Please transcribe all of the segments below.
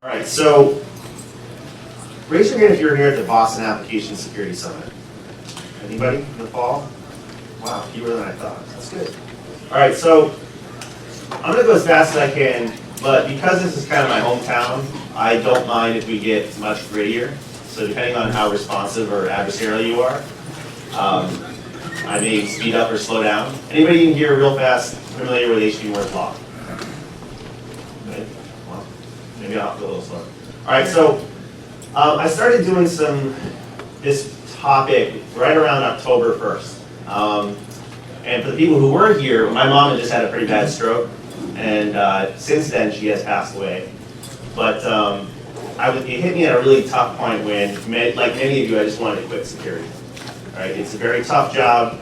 All right, so raise your hand if you're here at the Boston Application Security Summit. Anybody in the fall? Wow, fewer than I thought. That's good. All right, so I'm going to go as fast as I can, but because this is kind of my hometown, I don't mind if we get much grittier. So depending on how responsive or adversarial you are, I may speed up or slow down. Anybody in here real fast familiar with H.B. Moore's Law? Okay. Well, maybe I'll have to go a little slower. All right, so I started doing this topic right around October 1st. And for the people who were here, my mom had just had a pretty bad stroke, and since then she has passed away. But it hit me at a really tough point when, like many of you, I just wanted to quit security. Right? It's a very tough job.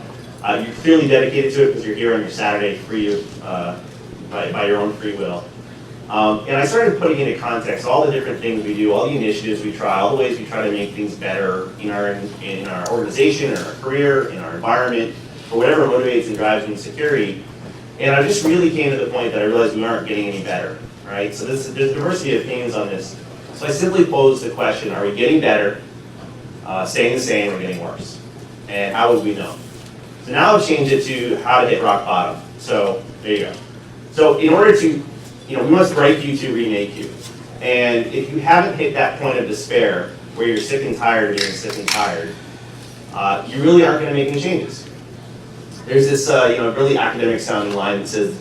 You're clearly dedicated to it because you're here on your Saturday free by your own free will. And I started putting into context all the different things we do, all the initiatives we try, all the ways we try to make things better in our organization, in our career, in our environment, or whatever motivates and drives me in security. And I just really came to the point that I realized we aren't getting any better. Right? So there's a diversity of opinions on this. So I simply posed the question, are we getting better, staying the same, or getting worse? And how would we know? So now I've changed it to how to hit rock bottom. So there you go. So in order to, we must break you to remake you. And if you haven't hit that point of despair, where you're sick and tired of being sick and tired, you really aren't going to make any changes. There's this really academic sounding line that says,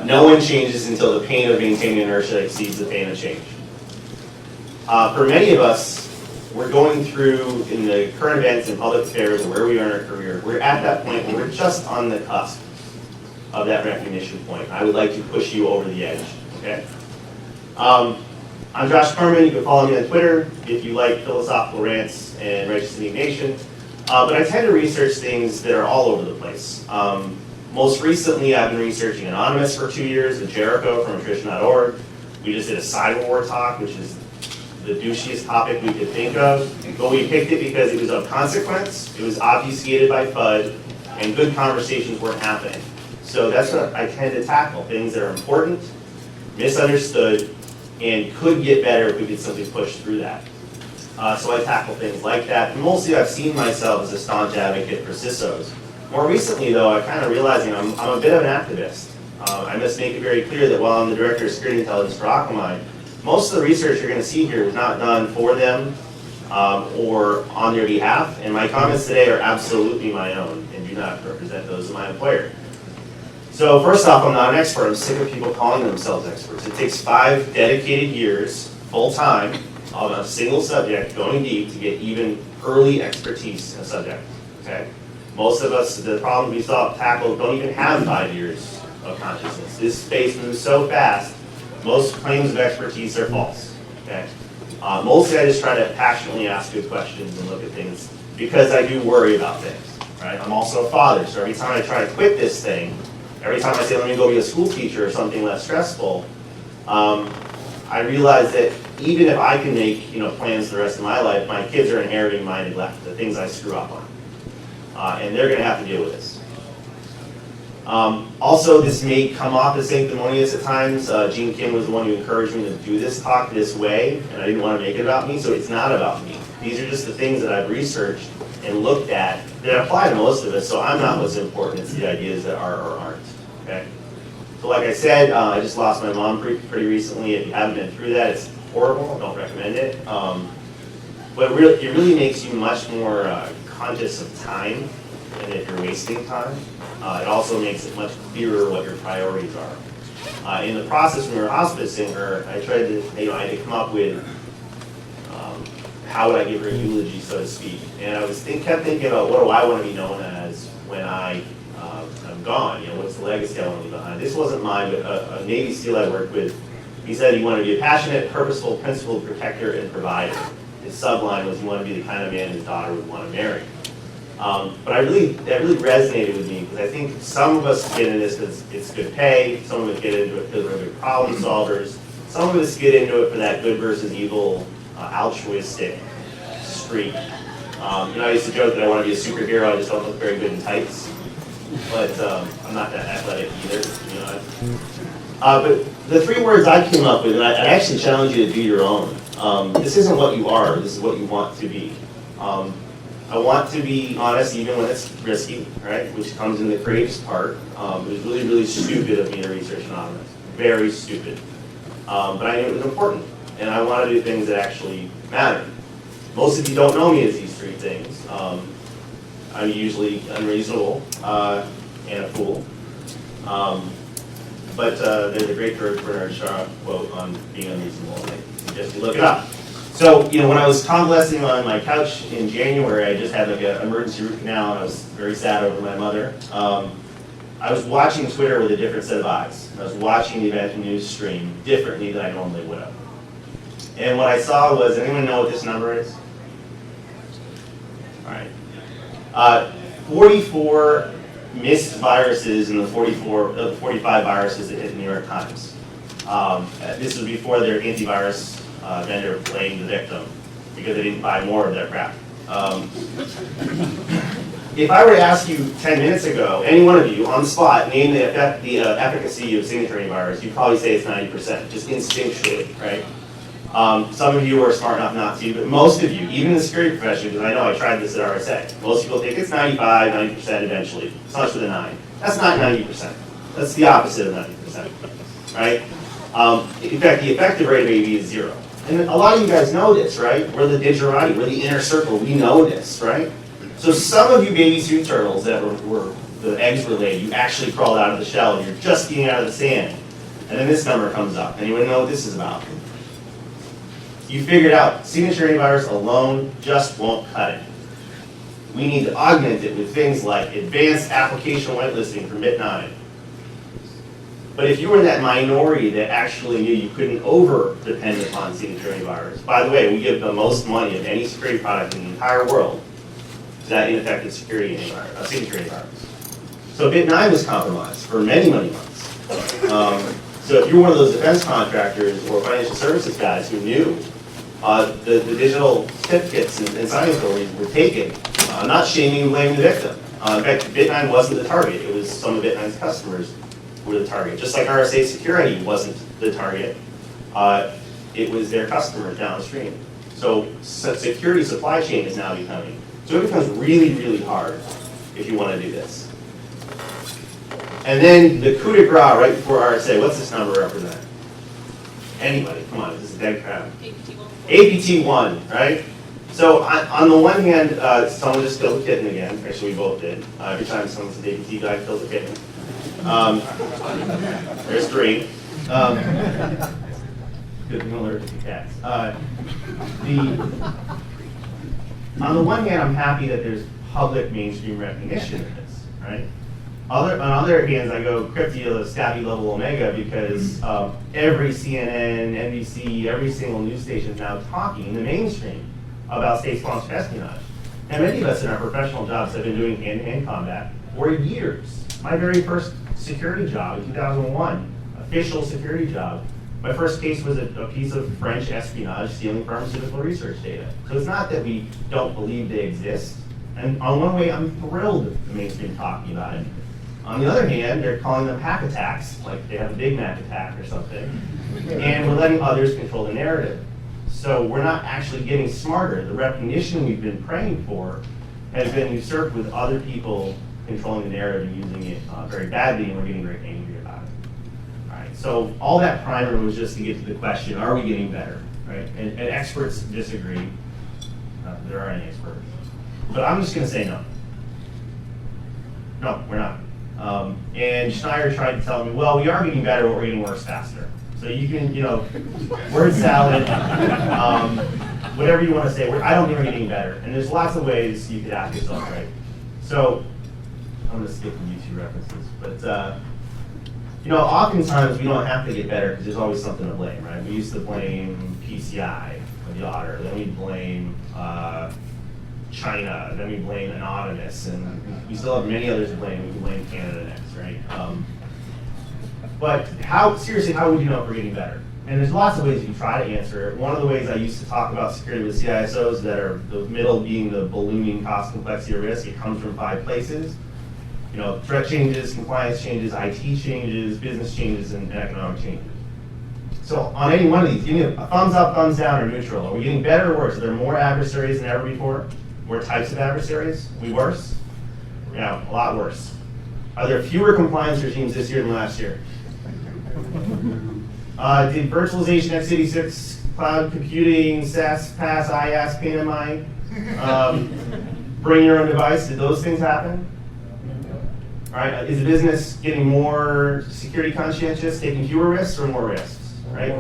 no one changes until the pain of maintaining inertia exceeds the pain of change. For many of us, we're going through, in the current events in public affairs and where we are in our career, we're at that point where we're just on the cusp of that recognition point. I would like to push you over the edge, okay? I'm Josh Corman. You can follow me on Twitter if you like philosophical rants and righteous indignation. But I tend to research things that are all over the place. Most recently, I've been researching Anonymous for 2 years with Jericho from attrition.org. We just did a cyber war talk, which is the douchiest topic we could think of. But we picked it because it was of consequence, it was obfuscated by FUD, and good conversations weren't happening. So that's what I tend to tackle, things that are important, misunderstood, and could get better if we could simply push through that. So I tackle things like that. And mostly I've seen myself as a staunch advocate for CISOs. More recently, though, I'm kind of realizing I'm a bit of an activist. I must make it very clear that while I'm the Director of Security Intelligence for Akamai, most of the research you're going to see here is not done for them or on their behalf, and my comments today are absolutely my own and do not represent those of my employer. So first off, I'm not an expert. I'm sick of people calling themselves experts. It takes 5 dedicated years, full-time, on a single subject, going deep to get even early expertise in a subject. Okay? Most of us, the problems we saw tackled don't even have 5 years of consciousness. This space moves so fast, most claims of expertise are false. Okay? Mostly I just try to passionately ask good questions and look at things because I do worry about things. Right? I'm also a father, so every time I try to quit this thing, every time I say let me go be a school teacher or something less stressful, I realize that even if I can make plans for the rest of my life, my kids are inheriting my neglect, the things I screw up on. And they're going to have to deal with this. Also, this may come off as sanctimonious at times. Gene Kim was the one who encouraged me to do this talk this way, and I didn't want to make it about me, so it's not about me. These are just the things that I've researched and looked at that apply to most of us, so I'm not what's important, it's the ideas that are or aren't. Okay? So like I said, I just lost my mom pretty recently. If you haven't been through that, it's horrible. I don't recommend it. But it really makes you much more conscious of time and if you're wasting time. It also makes it much clearer what your priorities are. In the process when we were hospicing her, I tried to, I had to come up with how would I give her a eulogy, so to speak. And I kept thinking about what do I want to be known as when I'm gone? What's the legacy I want to leave behind? This wasn't mine, but a Navy SEAL I worked with, he said he wanted to be a passionate, purposeful, principled protector and provider. His subline was he wanted to be the kind of man his daughter would want to marry. But that really resonated with me because I think some of us get into this because it's good pay, some of us get into it because we're good problem solvers, some of us get into it for that good versus evil altruistic streak. I used to joke that I want to be a superhero, I just don't look very good in tights. But I'm not that athletic either. But the 3 words I came up with, and I actually challenge you to do your own. This isn't what you are, this is what you want to be. I want to be honest even when it's risky, right? Which comes in the courageous part. It was really, really stupid of me to research anonymous. Very stupid. But I knew it was important, and I want to do things that actually matter. Most of you don't know me as these 3 things. I'm usually unreasonable and a fool. But there's a great George Bernard Shaw quote on being unreasonable, and I suggest you look it up. So, when I was convalescing on my couch in January, I just had like an emergency root canal, and I was very sad over my mother. I was watching Twitter with a different set of eyes. I was watching the event news stream differently than I normally would have. And what I saw was, anyone know what this number is? All right. 44 missed viruses in the 45 viruses that hit the New York Times. This was before their antivirus vendor blamed the victim because they didn't buy more of their crap. If I were to ask you 10 minutes ago, any one of you on the spot, name the efficacy of signature antivirus, you'd probably say it's 90%, just instinctually, right? Some of you are smart enough not to, but most of you, even in the security profession, because I know I tried this at RSA, most people think it's 95, 90% eventually. It's not with a 9. That's not 90%. That's the opposite of 90%, right? In fact, the effective rate of AV is 0. And a lot of you guys know this, right? We're the digerati, we're the inner circle, we know this, right? So some of you baby sea turtles that were the eggs were laid, you actually crawled out of the shell and you're just getting out of the sand. And then this number comes up. Anyone know what this is about? You figured out signature antivirus alone just won't cut it. We need to augment it with things like advanced application whitelisting from Bit9. But if you were in that minority that actually knew you couldn't over-depend upon signature antivirus, by the way, we give the most money of any security product in the entire world to that ineffective security antivirus, signature antivirus. So Bit9 was compromised for many, many months. So if you're one of those defense contractors or financial services guys who knew the digital certificates and signing authorities were taken, I'm not shaming and blaming the victim. In fact, Bit9 wasn't the target. It was some of Bit9's customers were the target. Just like RSA security wasn't the target, it was their customers downstream. So security supply chain is now becoming. So it becomes really, really hard if you want to do this. And then the coup de grace right before RSA, what's this number represent? Anybody, come on, this is a dead crowd. APT1, right? So on the one hand, someone just killed a kitten again. Actually, we both did. Every time someone says APT guy kills a kitten. There's 3. Good, I'm allergic to cats. On the one hand, I'm happy that there's public mainstream recognition of this, right? On other hands, I go crypto stabby level omega because every CNN, NBC, every single news station is now talking in the mainstream about state-sponsored espionage. And many of us in our professional jobs have been doing hand-to-hand combat for years. My very first security job in 2001, official security job, my first case was a piece of French espionage stealing pharmaceutical research data. So it's not that we don't believe they exist. And on one way, I'm thrilled that the mainstream talking about it. On the other hand, they're calling them hack attacks, like they have a Big Mac attack or something. And we're letting others control the narrative. So we're not actually getting smarter. The recognition we've been praying for has been usurped with other people controlling the narrative and using it very badly, and we're getting very angry about it. All right, so all that primer was just to get to the question, are we getting better, right? And experts disagree. There aren't any experts. But I'm just gonna say no. No, we're not. And Schneier tried to tell me, well, we are getting better, but we're getting worse faster. So you can, word salad, whatever you want to say. I don't think we're getting better. And there's lots of ways you could ask yourself, right? So I'm going to skip the YouTube references. But, oftentimes we don't have to get better because there's always something to blame, right? We used to blame PCI, or the auditor. Then we blame China. Then we blame Anonymous. And we still have many others to blame. We can blame Canada next, right? But seriously, how would you know if we're getting better? And there's lots of ways you can try to answer it. One of the ways I used to talk about security with CISOs that are the middle being the ballooning cost, complexity, or risk, it comes from 5 places. threat changes, compliance changes, IT changes, business changes, and economic changes. So on any one of these, give me a thumbs up, thumbs down, or neutral. Are we getting better or worse? Are there more adversaries than ever before? More types of adversaries? Are we worse? Yeah, a lot worse. Are there fewer compliance regimes this year than last year? Did virtualization, x86, cloud computing, SaaS, PaaS, IaaS, PMI, bring your own device? Did those things happen? All right. Is the business getting more security conscientious, taking fewer risks or more risks? Right?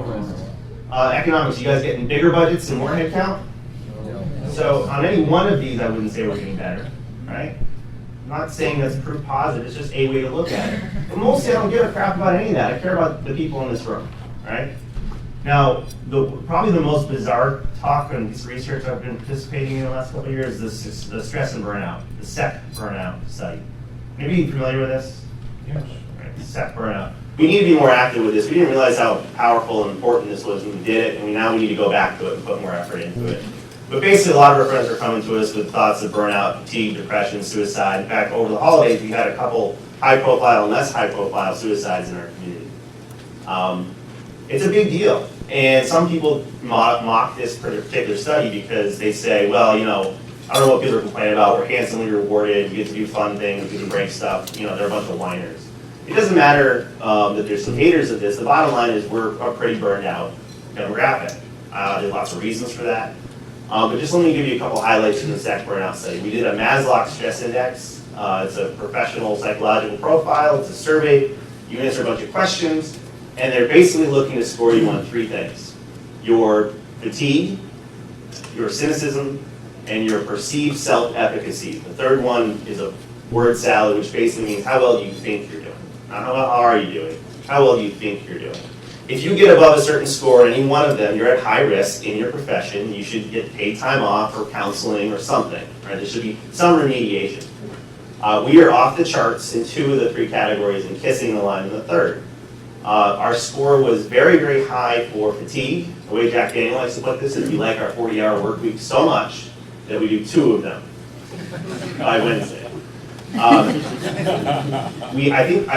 Economics, you guys getting bigger budgets and more headcount? So on any one of these, I wouldn't say we're getting better, right? I'm not saying that's proof positive, it's just a way to look at it. But mostly I don't give a crap about any of that. I care about the people in this room, right? Now, probably the most bizarre talk and this research I've been participating in the last couple of years is the stress and burnout, the SEC burnout study. Maybe you're familiar with this? Yes. Right, SEC burnout. We need to be more active with this. We didn't realize how powerful and important this was when we did it, and now we need to go back to it and put more effort into it. But basically, a lot of our friends are coming to us with thoughts of burnout, fatigue, depression, suicide. In fact, over the holidays, we had a couple high-profile and less high-profile suicides in our community. It's a big deal. And some people mock this particular study because they say, well, I don't know what people are complaining about. We're handsomely rewarded. We get to do fun things. We can break stuff. They're a bunch of whiners. It doesn't matter that there's some haters of this. The bottom line is we're a pretty burned out demographic. There's lots of reasons for that. But just let me give you a couple highlights from the SEC burnout study. We did a Maslow stress index. It's a professional psychological profile. It's a survey. You answer a bunch of questions, and they're basically looking to score you on three things: your fatigue, your cynicism, and your perceived self-efficacy. The third one is a word salad, which basically means how well do you think you're doing. Not how well are you doing, how well do you think you're doing. If you get above a certain score in any one of them, you're at high risk in your profession. You should get paid time off or counseling or something. Right? There should be some remediation. We are off the charts in 2 of the 3 categories and kissing the line in the 3rd. Our score was very, very high for fatigue. The way Jack Daniel likes to put this is we like our 40-hour work week so much that we do 2 of them by Wednesday. I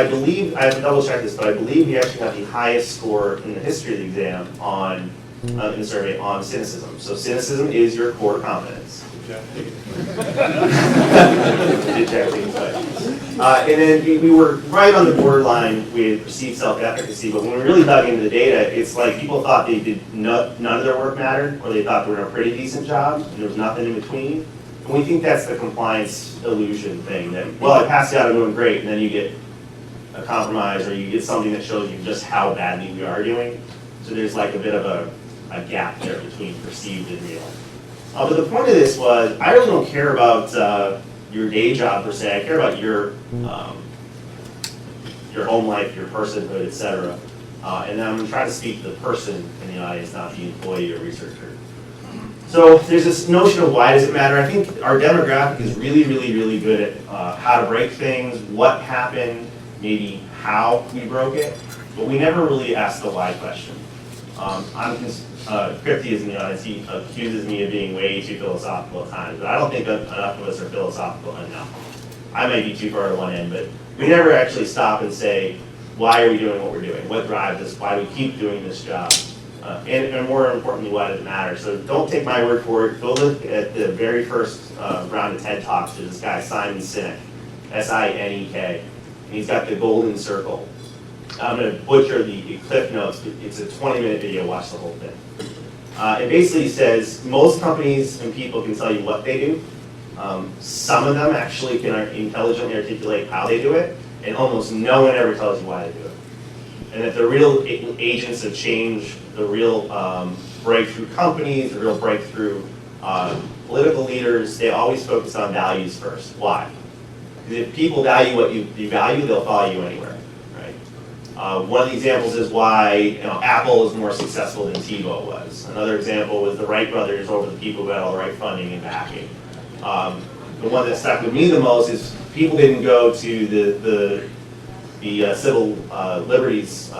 believe, I have to double check this, but I believe we actually have the highest score in the history of the exam on, in the survey on cynicism. So cynicism is your core competence. And then we were right on the borderline with perceived self-efficacy, but when we really dug into the data, it's like people thought they did none of their work mattered, or they thought they were doing a pretty decent job, and there was nothing in between. And we think that's the compliance illusion thing, that, well, I passed out, I'm doing great, and then you get a compromise, or you get something that shows you just how badly we are doing. So there's like a bit of a gap there between perceived and real. But the point of this was, I really don't care about your day job per se. I care about your home life, your personhood, etc. And then I'm going to try to speak to the person in the audience, not the employee or researcher. So there's this notion of why does it matter. I think our demographic is really, really, really good at how to break things, what happened, maybe how we broke it, but we never really ask the why question. Crypty is in the audience. He accuses me of being way too philosophical at times, but I don't think enough of us are philosophical enough. I might be too far to one end, but we never actually stop and say, why are we doing what we're doing? What drives us? Why do we keep doing this job? And more importantly, why does it matter? So don't take my word for it. Go look at the very first round of TED Talks to this guy, Simon Sinek, S-I-N-E-K. And he's got the golden circle. I'm going to butcher the clip notes, but it's a 20-minute video. Watch the whole thing. It basically says most companies and people can tell you what they do. Some of them actually can intelligently articulate how they do it, and almost no one ever tells you why they do it. And that the real agents of change, the real breakthrough companies, the real breakthrough political leaders, they always focus on values first. Why? Because if people value what you value, they'll follow you anywhere. One of the examples is why Apple is more successful than TiVo was. Another example was the Wright brothers over the people who had all the right funding and backing. The one that stuck with me the most is people didn't go to the civil liberties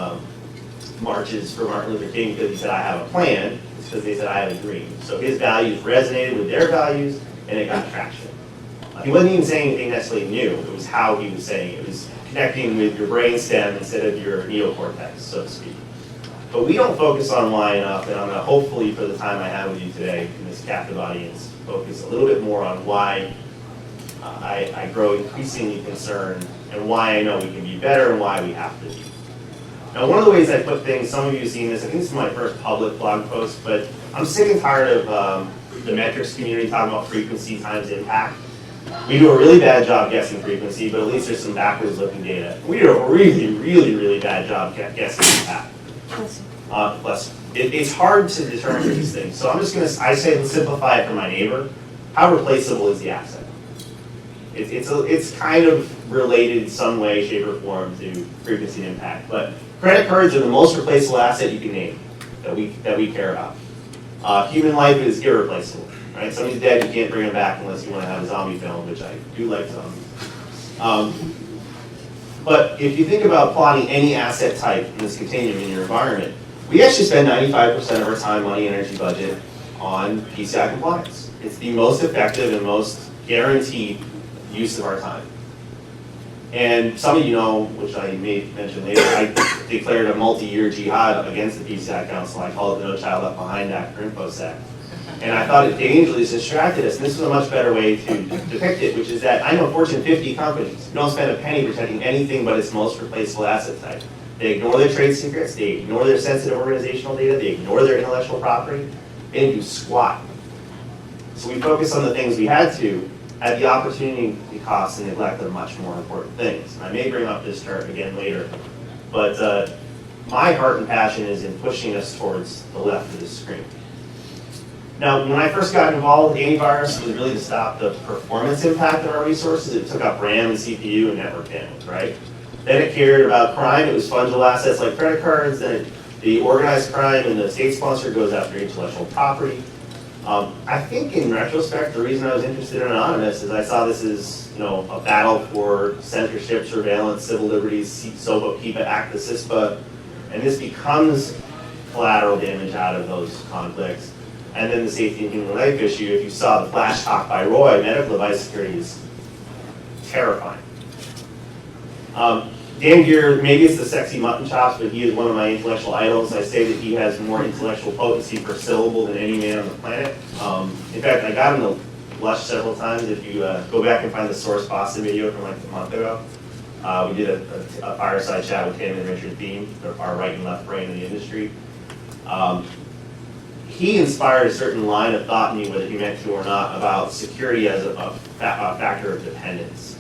marches for Martin Luther King because he said, I have a plan. It's because they said, I have a dream. So his values resonated with their values, and it got traction. He wasn't even saying anything necessarily new. It was how he was saying it. It was connecting with your brainstem instead of your neocortex, so to speak. But we don't focus on why enough, and I'm going to hopefully, for the time I have with you today in this captive audience, focus a little bit more on why I grow increasingly concerned and why I know we can be better and why we have to be. Now, one of the ways I put things, some of you have seen this, I think this is my first public blog post, but I'm sick and tired of the metrics community talking about frequency times impact. We do a really bad job guessing frequency, but at least there's some backwards looking data. We do a really, really, really bad job guessing impact. It's hard to determine these things. So I'm just going to, I say let's simplify it for my neighbor. How replaceable is the asset? It's kind of related in some way, shape, or form to frequency and impact. But credit cards are the most replaceable asset you can name that we care about. Human life is irreplaceable. Right? Somebody's dead, you can't bring them back unless you want to have a zombie film, which I do like zombies. But if you think about plotting any asset type in this continuum in your environment, we actually spend 95% of our time, money, energy budget on PCI compliance. It's the most effective and most guaranteed use of our time. And some of you know, which I may mention later, I declared a multi-year jihad against the PCI Council. I call it the No Child Left Behind Act, or InfoSec. And I thought it dangerously distracted us. And this is a much better way to depict it, which is that I know Fortune 50 companies don't spend a penny protecting anything but its most replaceable asset type. They ignore their trade secrets, they ignore their sensitive organizational data, they ignore their intellectual property, they didn't do squat. So we focus on the things we had to, at the opportunity cost and neglect of much more important things. And I may bring up this chart again later, but my heart and passion is in pushing us towards the left of this screen. Now, when I first got involved with antivirus, it was really to stop the performance impact of our resources. It took up RAM and CPU and network bandwidth, right? Then it cared about crime. It was fungible assets like credit cards. Then the organized crime and the state sponsor goes after intellectual property. I think in retrospect, the reason I was interested in Anonymous is I saw this as a battle for censorship, surveillance, civil liberties, SOPA, PIPA, ACTA, CISPA, and this becomes collateral damage out of those conflicts. And then the safety and human life issue, if you saw the flash talk by Roy, medical device security is terrifying. Dan Geer, maybe it's the sexy mutton chops, but he is one of my intellectual idols. I say that he has more intellectual potency per syllable than any man on the planet. In fact, I got him to blush several times. If you go back and find the Source Boston video from like a month ago, we did a fireside chat with him and Richard Beam, our right and left brain in the industry. He inspired a certain line of thought in me, whether he meant to or not, about security as a factor of dependence.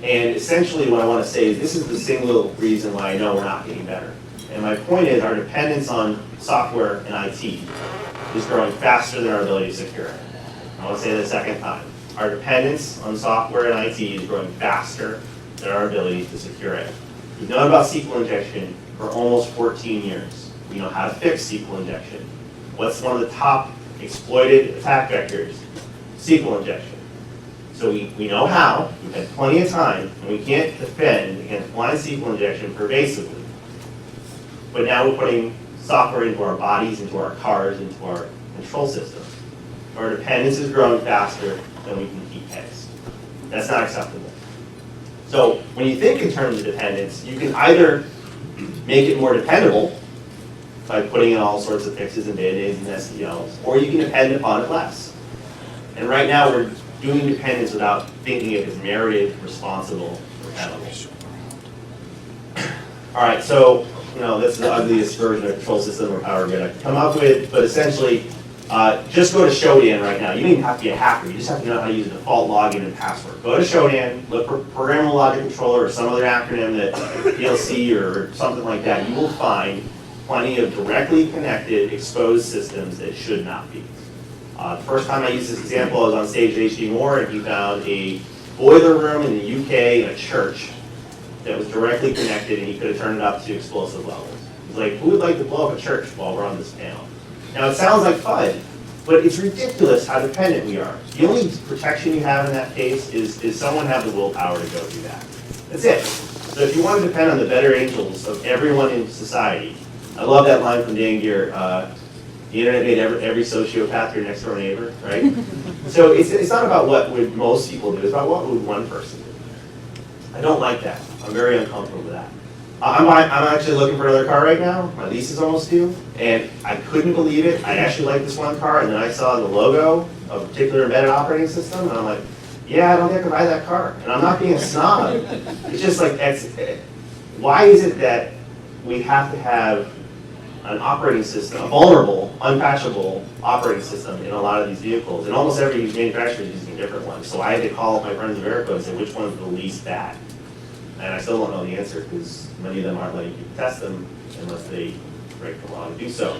And essentially what I want to say is this is the single reason why I know we're not getting better. And my point is our dependence on software and IT is growing faster than our ability to secure it. I want to say that a second time. Our dependence on software and IT is growing faster than our ability to secure it. We've known about SQL injection for almost 14 years. We know how to fix SQL injection. What's one of the top exploited attack vectors? SQL injection. So we know how, we've had plenty of time, and we can't defend against blind SQL injection pervasively. But now we're putting software into our bodies, into our cars, into our control systems. Our dependence is growing faster than we can keep pace. That's not acceptable. So when you think in terms of dependence, you can either make it more dependable by putting in all sorts of fixes and Band-Aids and SDLs, or you can depend upon it less. And right now we're doing dependence without thinking it as merited, responsible, dependable. All right, so this is the ugliest version of control system or power grid I can come up with, but essentially, just go to Shodan right now. You don't even have to be a hacker. You just have to know how to use a default login and password. Go to Shodan, look for Programmable Logic Controller or some other acronym that PLC or something like that. You will find plenty of directly connected exposed systems that should not be. The first time I used this example, I was on stage at H.D. Moore, and he found a boiler room in the UK in a church that was directly connected, and he could have turned it up to explosive levels. He's like, who would like to blow up a church while we're on this panel? Now, it sounds like fun, but it's ridiculous how dependent we are. The only protection you have in that case is someone have the willpower to go do that. That's it. So if you want to depend on the better angels of everyone in society, I love that line from Dan Geer, The internet made every sociopath your next door neighbor, right? So it's not about what would most people do, it's about what would one person do. I don't like that. I'm very uncomfortable with that. I'm actually looking for another car right now. My lease is almost due, and I couldn't believe it. I actually liked this one car, and then I saw the logo of a particular embedded operating system, and I'm like, yeah, I don't think I can buy that car. And I'm not being a snob. It's just like, why is it that we have to have an operating system, a vulnerable, unpatchable operating system in a lot of these vehicles? And almost every manufacturer is using a different one. So I had to call my friends at Verico and say, which one's the least bad? And I still don't know the answer because many of them aren't letting you test them unless they break the law to do so.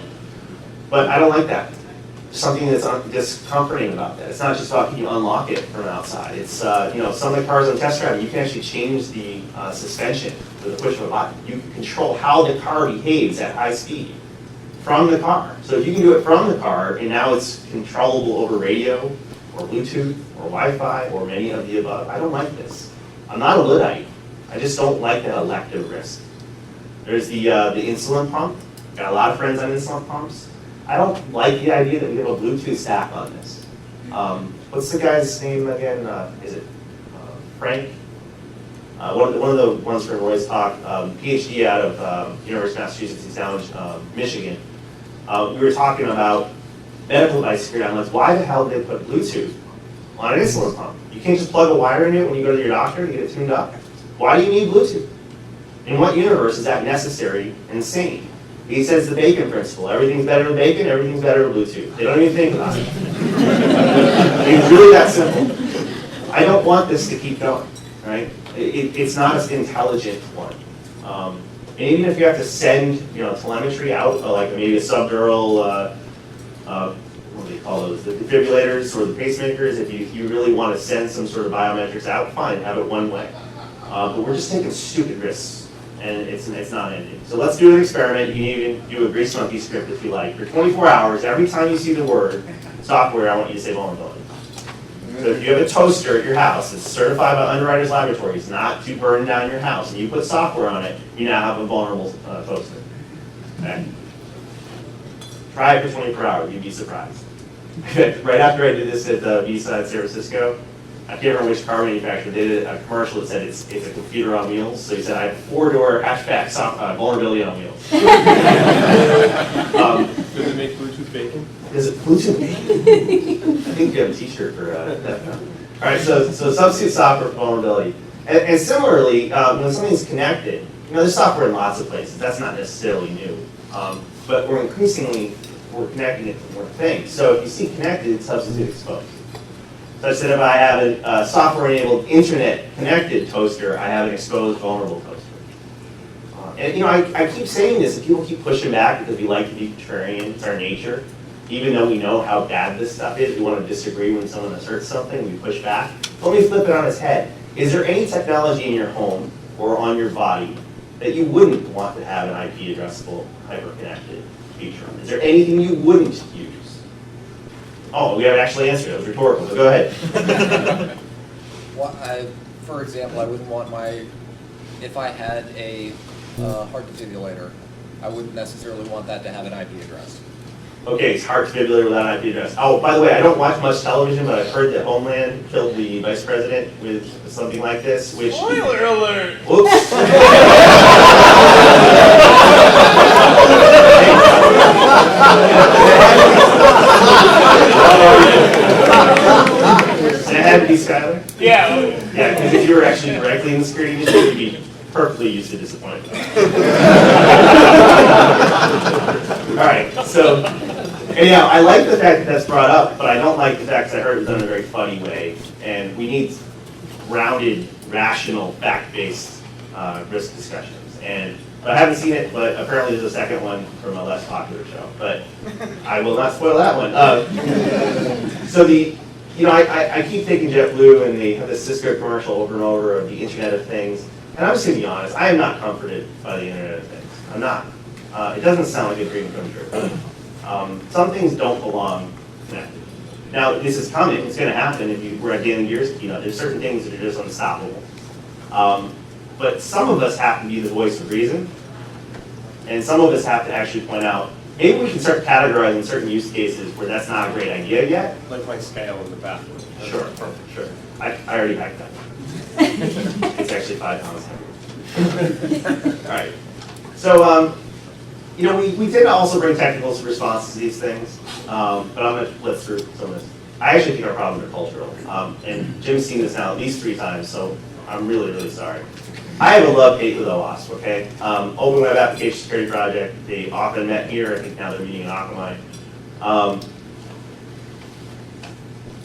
But I don't like that. There's something that's discomforting about that. It's not just about can you unlock it from outside. It's, you know, some of the cars on test drive, you can actually change the suspension with the push of a button. You can control how the car behaves at high speed from the car. So if you can do it from the car, and now it's controllable over radio, or Bluetooth, or Wi-Fi, or many of the above, I don't like this. I'm not a Luddite. I just don't like that elective risk. There's the insulin pump. Got a lot of friends on insulin pumps. I don't like the idea that we have a Bluetooth stack on this. What's the guy's name again? Is it Frank? One of the ones from Roy's talk, PhD out of University of Massachusetts, he's down in Michigan. We were talking about medical device security. I'm like, why the hell did they put Bluetooth on an insulin pump? You can't just plug a wire in it when you go to your doctor to get it tuned up. Why do you need Bluetooth? In what universe is that necessary and sane? He says the bacon principle. Everything's better than bacon, everything's better than Bluetooth. They don't even think about it. It's really that simple. I don't want this to keep going, right? It's not an intelligent one. And even if you have to send, you know, telemetry out, like maybe a subdural, what do they call those? The defibrillators or the pacemakers, if you really want to send some sort of biometrics out, fine, have it one way. But we're just taking stupid risks, and it's not ending. So let's do an experiment. You can even do a Grease Monkey script if you like. For 24 hours, every time you see the word software, I want you to say vulnerability. So if you have a toaster at your house that's certified by Underwriters Laboratories not to burn down your house, and you put software on it, you now have a vulnerable toaster. Okay? Try it for 24 hours. You'd be surprised. Right after I did this at BSides San Francisco, I can't remember which car manufacturer did it, a commercial that said it's a computer on wheels. So he said, I have a 4-door hatchback vulnerability on wheels. Does it make Bluetooth bacon? Is it Bluetooth bacon? I think you have a t-shirt for that. All right, so substitute software for vulnerability. And similarly, when something's connected, you know, there's software in lots of places. That's not necessarily new. But we're connecting it to more things. So if you see connected, substitute exposed. So I said if I have a software-enabled internet-connected toaster, I have an exposed vulnerable toaster. And you know, I keep saying this, and people keep pushing back because we like to be contrarian. It's our nature. Even though we know how bad this stuff is, we want to disagree when someone asserts something, we push back. Let me flip it on its head. Is there any technology in your home or on your body that you wouldn't want to have an IP addressable hyper-connected feature on? Is there anything you wouldn't use? Oh, we haven't actually answered it. It was rhetorical, but go ahead. Well, for example, I wouldn't want if I had a heart defibrillator, I wouldn't necessarily want that to have an IP address. Okay, it's heart defibrillator without an IP address. Oh, by the way, I don't watch much television, but I've heard that Homeland killed the vice president with something like this, which... Spoiler alert! Whoops. And it had to be Skyler? Yeah. Yeah, because if you were actually directly in the security industry, you'd be perfectly used to disappointment. All right, so anyhow, I like the fact that that's brought up, but I don't like the fact that I heard it was done in a very funny way, and we need rounded, rational, fact-based risk discussions. But I haven't seen it, but apparently there's a second one from a less popular show. But I will not spoil that one. I keep thinking JetBlue and they have this Cisco commercial over and over of the Internet of Things. And I'm just going to be honest, I am not comforted by the Internet of Things. I'm not. It doesn't sound like a dream come true. Some things don't belong connected. Now, this is coming. It's going to happen if we're at the end of years. You know, there's certain things that are just unstoppable. But some of us have to be the voice of reason, and some of us have to actually point out maybe we can start categorizing certain use cases where that's not a great idea yet. Like my scale in the bathroom. Sure, sure. I already hacked that. It's actually 5 pounds heavier. All right. So, you know, we tend to also bring technical responses to these things, but I'm going to blitz through some of this. I actually think our problems are cultural, and Jim's seen this now at least 3 times, so I'm really, really sorry. I have a love-hate with OWASP, okay? Open Web Application Security Project, they often met here, I think now they're meeting in Akamai.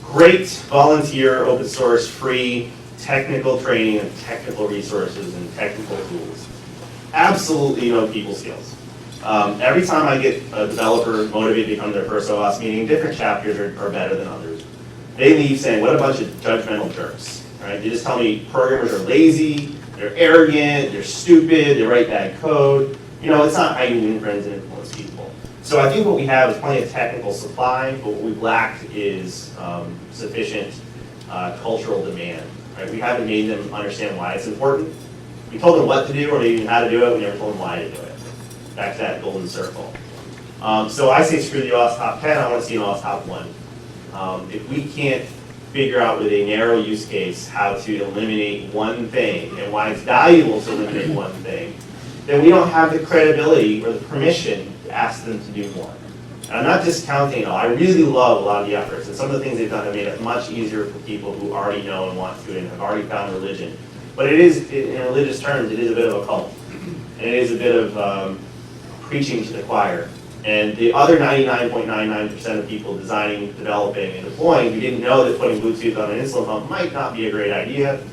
Great volunteer, open source, free technical training and technical resources and technical tools. Absolutely no people skills. Every time I get a developer motivated to come to their first OWASP meeting, different chapters are better than others. They leave saying, what a bunch of judgmental jerks, right? They just tell me programmers are lazy, they're arrogant, they're stupid, they write bad code. You know, it's not how you win friends and influence people. So I think what we have is plenty of technical supply, but what we've lacked is sufficient cultural demand. Right? We haven't made them understand why it's important. We told them what to do or maybe even how to do it, we never told them why to do it. Back to that golden circle. So I say screw the OWASP top 10, I want to see an OWASP top 1. If we can't figure out with a narrow use case how to eliminate one thing and why it's valuable to eliminate one thing, then we don't have the credibility or the permission to ask them to do more. And I'm not discounting it all. I really love a lot of the efforts, and some of the things they've done have made it much easier for people who already know and want to and have already found religion. But it is, in religious terms, it is a bit of a cult. And it is a bit of preaching to the choir. And the other 99.99% of people designing, developing, and deploying who didn't know that putting Bluetooth on an insulin pump might not be a great idea,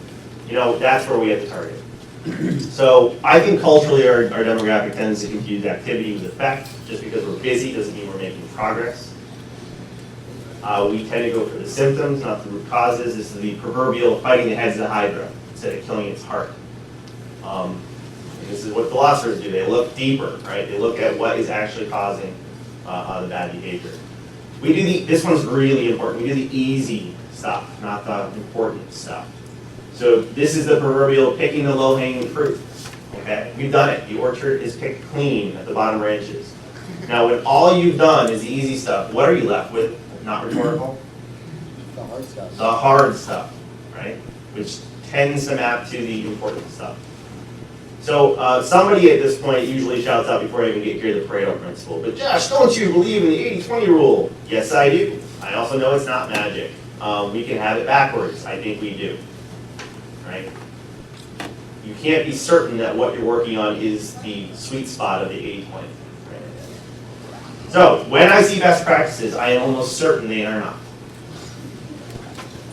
you know, that's where we have to target. So I think culturally our demographic tends to confuse activity with effect. Just because we're busy doesn't mean we're making progress. We tend to go for the symptoms, not the root causes. This is the proverbial fighting the heads of the hydra instead of killing its heart. This is what philosophers do. They look deeper, right? They look at what is actually causing the bad behavior. We do this one's really important. We do the easy stuff, not the important stuff. So this is the proverbial picking the low-hanging fruit, okay? We've done it. The orchard is picked clean at the bottom branches. Now, when all you've done is the easy stuff, what are you left with? Not rhetorical? The hard stuff. The hard stuff, right? Which tends to map to the important stuff. So somebody at this point usually shouts out before I even get here the Pareto principle. But Josh, don't you believe in the 80-20 rule? Yes, I do. I also know it's not magic. We can have it backwards. I think we do. Right? You can't be certain that what you're working on is the sweet spot of the 80-20. Right? So when I see best practices, I am almost certain they are not.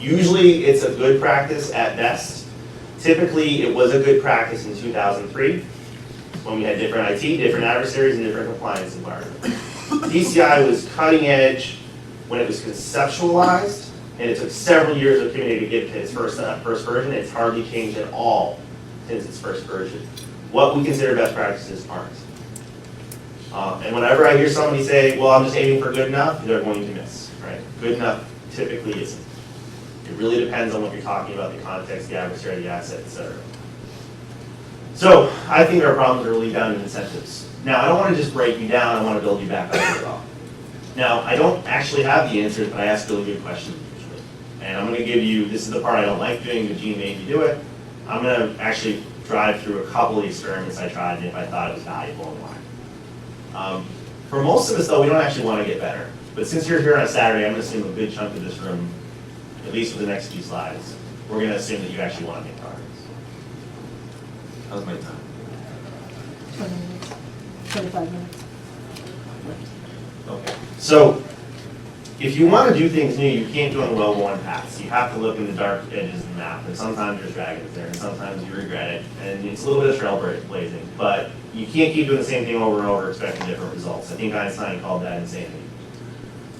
Usually it's a good practice at best. Typically it was a good practice in 2003 when we had different IT, different adversaries, and different compliance environments. PCI was cutting edge when it was conceptualized, and it took several years of community to get to its first version. It's hardly changed at all since its first version. What we consider best practices aren't. And whenever I hear somebody say, well, I'm just aiming for good enough, they're going to miss, right? Good enough typically isn't. It really depends on what you're talking about, the context, the adversary, the asset, et cetera. So I think our problems are really down in incentives. Now, I don't want to just break you down, I want to build you back up as well. Now, I don't actually have the answers, but I ask really good questions usually. And I'm going to give you, this is the part I don't like doing, but Gene made me do it. I'm going to actually drive through a couple of the experiments I tried and if I thought it was valuable and why. For most of us, though, we don't actually want to get better. But since you're here on a Saturday, I'm going to assume a good chunk of this room, at least for the next few slides, we're going to assume that you actually want to make progress. How's my time? 20 minutes, 25 minutes. Okay. So if you want to do things new, you can't do it on well-worn paths. You have to look in the dark edges of the map, and sometimes there's dragons there, and sometimes you regret it, and it's a little bit of trailblazing, but you can't keep doing the same thing over and over expecting different results. I think Einstein called that insanity.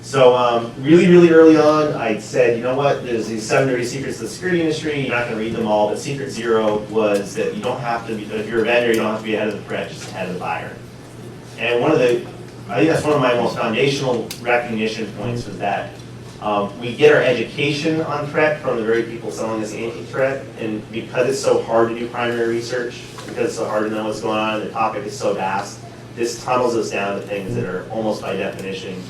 So really, really early on, I said, you know what, there's these 7 dirty secrets of the security industry, you're not going to read them all, but secret zero was that you don't have to be, if you're a vendor, you don't have to be ahead of the threat, just ahead of the buyer. And I think that's one of my most foundational recognition points was that we get our education on threat from the very people selling us anti-threat, and because it's so hard to do primary research, because it's so hard to know what's going on, and the topic is so vast, this tunnels us down to things that are almost by definition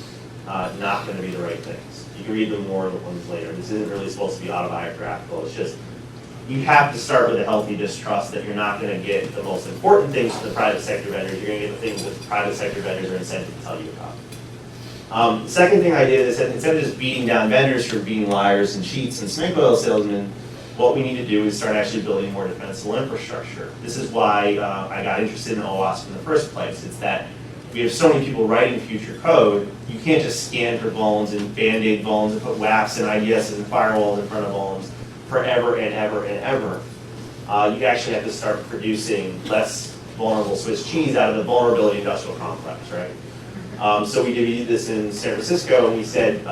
not going to be the right things. You can read them more ones later. This isn't really supposed to be autobiographical. It's just you have to start with a healthy distrust that you're not going to get the most important things from the private sector vendors. You're going to get the things that the private sector vendors are incented to tell you about. The second thing I did is that instead of just beating down vendors for being liars and cheats and snake oil salesmen, what we need to do is start actually building more defensible infrastructure. This is why I got interested in OWASP in the first place. It's that we have so many people writing future code, you can't just scan for vulns and band-aid vulns and put WAFs and IDSs and firewalls in front of vulns forever and ever and ever. You actually have to start producing less vulnerable Swiss cheese out of the vulnerability industrial complex, right? So we did this in San Francisco, and we said,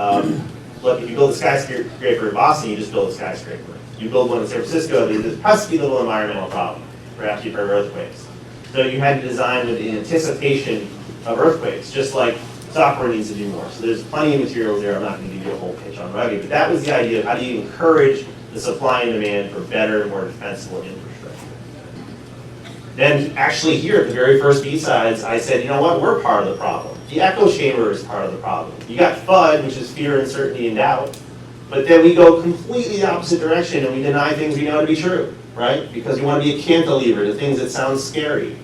look, if you build a skyscraper in Boston, you just build a skyscraper. You build one in San Francisco, there's a pesky little environmental problem, perhaps you've heard of earthquakes. So you had to design with the anticipation of earthquakes, just like software needs to do more. So there's plenty of materials there. I'm not going to give you a whole pitch on Rugged, but that was the idea of how do you encourage the supply and demand for better, more defensible infrastructure. Then actually here at the very first BSides, I said, you know what, we're part of the problem. The echo chamber is part of the problem. You got FUD, which is fear, uncertainty, and doubt, but then we go completely the opposite direction and we deny things we know to be true, right? Because we want to be a cantilever to things that sound scary.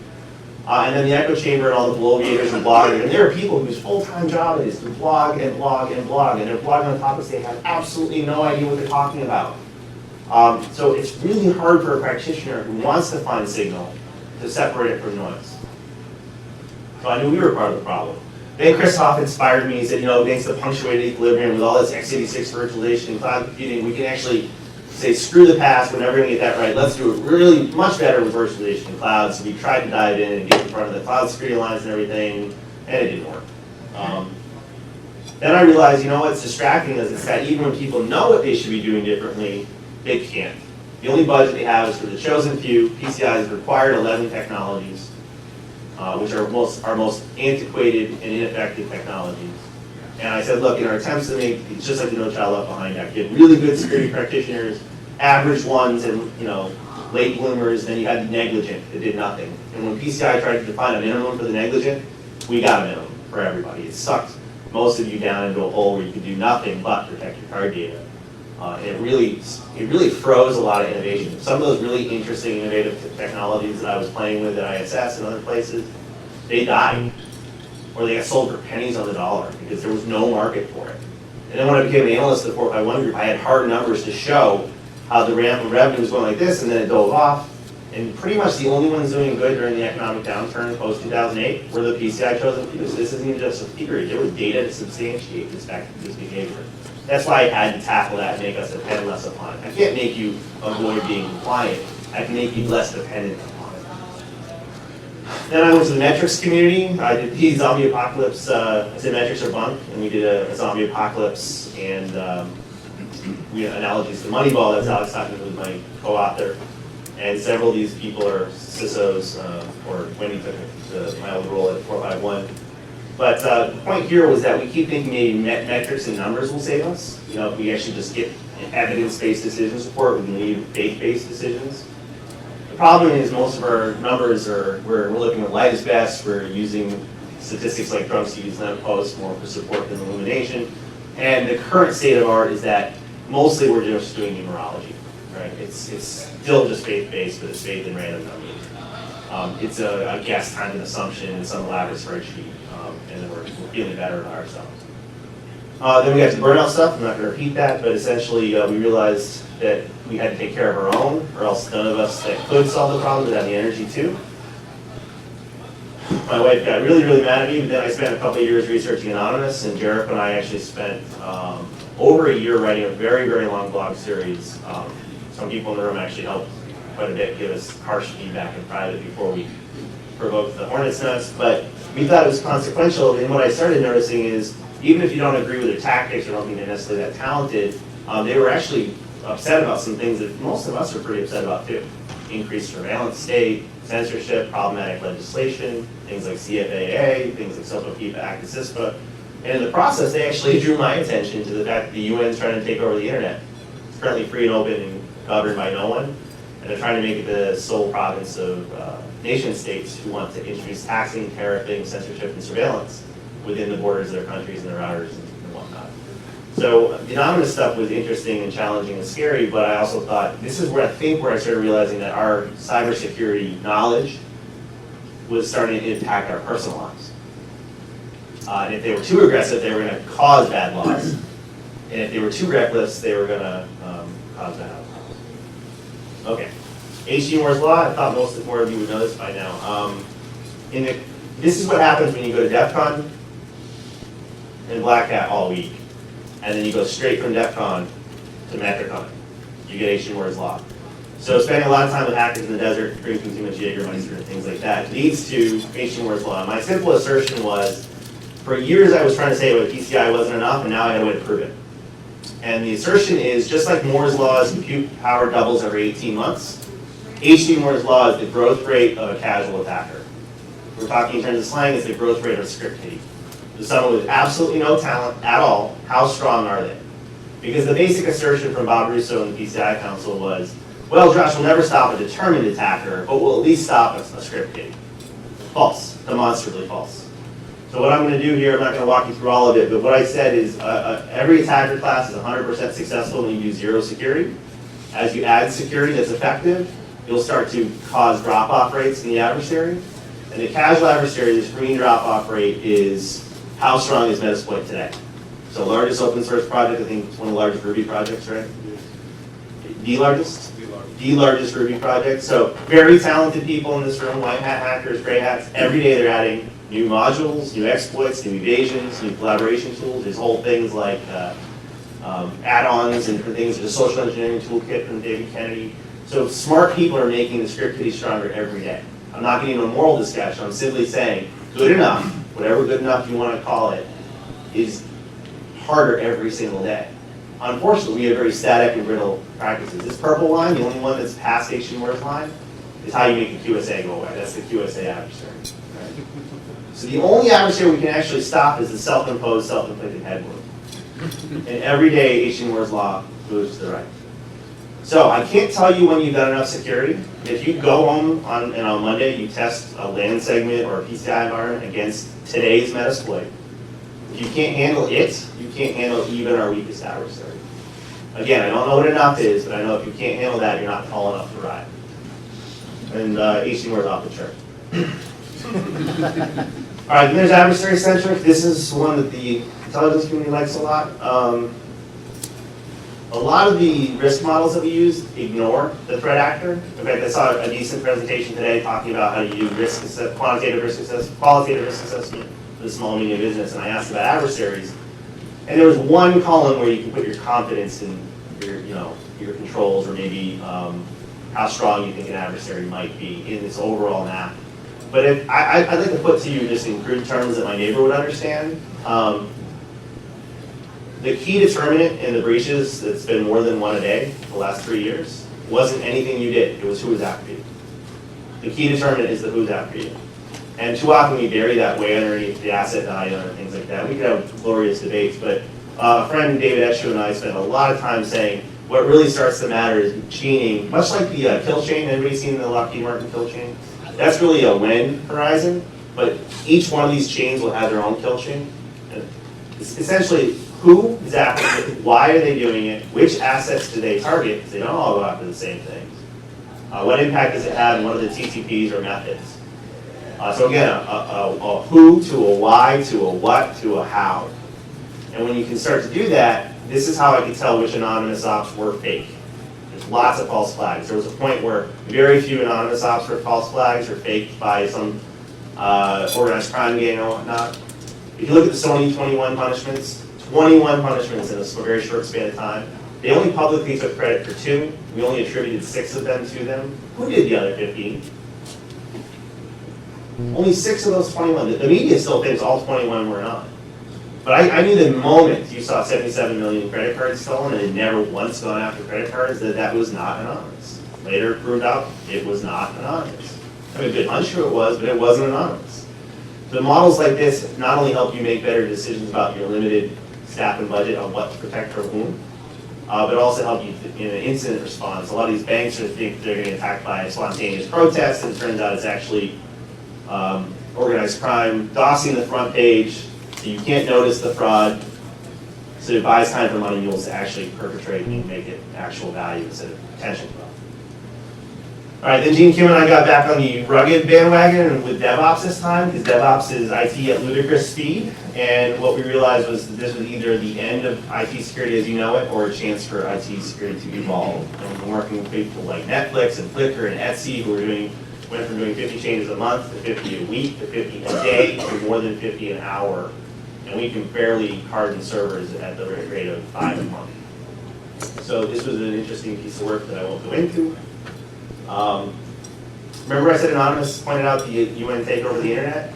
And then the echo chamber and all the blogators and bloggers, and there are people whose full-time job it is to blog and blog and blog, and they're blogging on topics they have absolutely no idea what they're talking about. So it's really hard for a practitioner who wants to find signal to separate it from noise. So I knew we were part of the problem. Then Christoph inspired me. He said, you know, thanks to punctuated equilibrium with all this x86 virtualization and cloud computing, we can actually say, screw the past, we're never going to get that right. Let's do it really much better with virtualization and cloud. So we tried to dive in and get in front of the cloud security alliance and everything, and it didn't work. Then I realized, you know what's distracting us is that even when people know what they should be doing differently, they can't. The only budget they have is for the chosen few. PCI has required 11 technologies, which are our most antiquated and ineffective technologies. And I said, look, in our attempts to make, it's just like the No Child Left Behind Act. You had really good security practitioners, average ones, and late bloomers, then you had the negligent that did nothing. And when PCI tried to define a minimum for the negligent, we got a minimum for everybody. It sucked most of you down into a hole where you could do nothing but protect your card data. And it really froze a lot of innovation. Some of those really interesting, innovative technologies that I was playing with at ISS and other places, they died. Or they got sold for pennies on the dollar because there was no market for it. And then when I became an analyst at the 451 group, I had hard numbers to show how the ramp of revenue was going like this, and then it dove off. And pretty much the only ones doing good during the economic downturn post-2008 were the PCI chosen few. So this isn't even just a theory. There was data to substantiate this behavior. That's why I had to tackle that and make us depend less upon it. I can't make you avoid being compliant. I can make you less dependent upon it. Then I went to the metrics community. I did the zombie apocalypse. I said metrics are bunk, and we did a zombie apocalypse and we had analogies to Moneyball. That's Alex talking with my co-author. And several of these people are CISOs, or Wendy took my old role at 451. But the point here was that we keep thinking maybe metrics and numbers will save us. If we actually just get evidence-based decision support, we can leave faith-based decisions. The problem is most of our numbers we're looking at light as best. We're using statistics like drug use and post more for support than illumination. And the current state of art is that mostly we're just doing numerology. Right? It's still just faith-based, but it's faith in random numbers. It's a guess time and assumption in some elaborate spreadsheet, and then we're feeling better about ourselves. Then we got the burnout stuff. I'm not going to repeat that, but essentially we realized that we had to take care of our own, or else none of us that could solve the problem would have the energy to. My wife got really, really mad at me, but then I spent a couple of years researching Anonymous, and Jarek and I actually spent over a year writing a very, very long blog series. Some people in the room actually helped quite a bit give us harsh feedback in private before we provoked the hornet's nest, but we thought it was consequential, and what I started noticing is, even if you don't agree with their tactics or don't think they're necessarily that talented, they were actually upset about some things that most of us are pretty upset about too. Increased surveillance state, censorship, problematic legislation, things like CFAA, things like SOPA, PIPA, Act, and CISPA. And in the process, they actually drew my attention to the fact that the UN is trying to take over the internet. It's currently free and open and governed by no one, and they're trying to make it the sole province of nation states who want to introduce taxing, tariffing, censorship, and surveillance within the borders of their countries and their routers and whatnot. So the anonymous stuff was interesting and challenging and scary, but I also thought this is where I started realizing that our cybersecurity knowledge was starting to impact our personal lives. And if they were too aggressive, they were going to cause bad laws. And if they were too reckless, they were going to cause bad outcomes. Okay. H.G. Moore's Law, I thought most more of you would know this by now. This is what happens when you go to DEF CON and Black Hat all week. And then you go straight from DEF CON to MetroCon. You get H.G. Moore's Law. So spending a lot of time with hackers in the desert, drinking too much Jägermeister and things like that leads to H.G. Moore's Law. My simple assertion was, for years I was trying to say what PCI wasn't enough, and now I had a way to prove it. And the assertion is, just like Moore's Law's compute power doubles every 18 months, H.G. Moore's Law is the growth rate of a casual attacker. We're talking in terms of slang, it's the growth rate of a script kiddie. So someone with absolutely no talent at all, how strong are they? Because the basic assertion from Bob Russo and the PCI Council was, well, Josh will never stop a determined attacker, but will at least stop a script kiddie. False, demonstrably false. So what I'm going to do here, I'm not going to walk you through all of it, but what I said is every attacker class is 100% successful when you do zero security. As you add security that's effective, you'll start to cause drop-off rates in the adversary. And the casual adversary, the green drop-off rate is how strong is Metasploit today. So largest open source project, I think it's one of the largest Ruby projects, right? The largest? The largest Ruby project. So very talented people in this room, white hat hackers, gray hats. Every day they're adding new modules, new exploits, new evasions, new collaboration tools. There's whole things like add-ons and different things. There's a social engineering toolkit from David Kennedy. So smart people are making the script kiddie stronger every day. I'm not getting into a moral discussion. I'm simply saying good enough, whatever good enough you want to call it, is harder every single day. Unfortunately, we have very static and brittle practices. This purple line, the only one that's past H.G. Moore's line, is how you make the QSA go away. That's the QSA adversary. Right? So the only adversary we can actually stop is the self-imposed, self-inflicted head wound. And every day, H.G. Moore's Law moves to the right. So I can't tell you when you've done enough security. If you go home on Monday, you test a LAN segment or a PCI environment against today's Metasploit. If you can't handle it, you can't handle even our weakest adversary. Again, I don't know what enough is, but I know if you can't handle that, you're not tall enough to ride. And H.G. Moore's off the chart. All right, then there's adversary-centric. This is one that the intelligence community likes a lot. A lot of the risk models that we use ignore the threat actor. In fact, I saw a decent presentation today talking about how to use qualitative risk assessment for the small and medium business, and I asked about adversaries. And there was one column where you can put your confidence in your controls, or maybe how strong you think an adversary might be in this overall map. But I'd like to put to you, just in crude terms that my neighbor would understand, the key determinant in the breaches that's been more than one a day for the last 3 years wasn't anything you did, it was who was after you. The key determinant is the who's after you. And too often we bury that way underneath the asset value and things like that. We could have glorious debates, but a friend, David Eshu, and I spent a lot of time saying what really starts to matter is chaining, much like the kill chain. Everybody seen the Lockheed Martin kill chain? That's really a when horizon, but each one of these chains will have their own kill chain. It's essentially, who is after it? Why are they doing it? Which assets do they target? Because they don't all go after the same things. What impact does it have, and what are the TTPs or methods? So again, a who to a why to a what to a how. And when you can start to do that, this is how I can tell which anonymous ops were fake. There's lots of false flags. There was a point where very few anonymous ops were false flags or faked by some organized crime gang or whatnot. If you look at the Sony 21 punishments, 21 punishments in a very short span of time. They only publicly took credit for 2. We only attributed 6 of them to them. Who did the other 15? Only 6 of those 21. The media still thinks all 21 were not. But I knew the moment you saw 77 million credit cards stolen and had never once gone after credit cards that was not anonymous. Later it proved out it was not anonymous. I have a good hunch who it was, but it wasn't anonymous. The models like this not only help you make better decisions about your limited staff and budget on what to protect from whom, but also help you in an incident response. A lot of these banks think they're getting attacked by a spontaneous protest, and it turns out it's actually organized crime, doxing the front page, so you can't notice the fraud. So it buys time for money mules to actually perpetrate and make it actual value instead of potential fraud. All right, then Gene, Kim, and I got back on the rugged bandwagon with DevOps this time, because DevOps is IT at ludicrous speed. And what we realized was that this was either the end of IT security as you know it, or a chance for IT security to evolve. And we're working with people like Netflix and Flickr and Etsy, who went from doing 50 changes a month to 50 a week to 50 a day to more than 50 an hour. And we can barely harden servers at the rate of 5 a month. So this was an interesting piece of work that I won't go into. Remember I said Anonymous pointed out the UN takeover of the internet?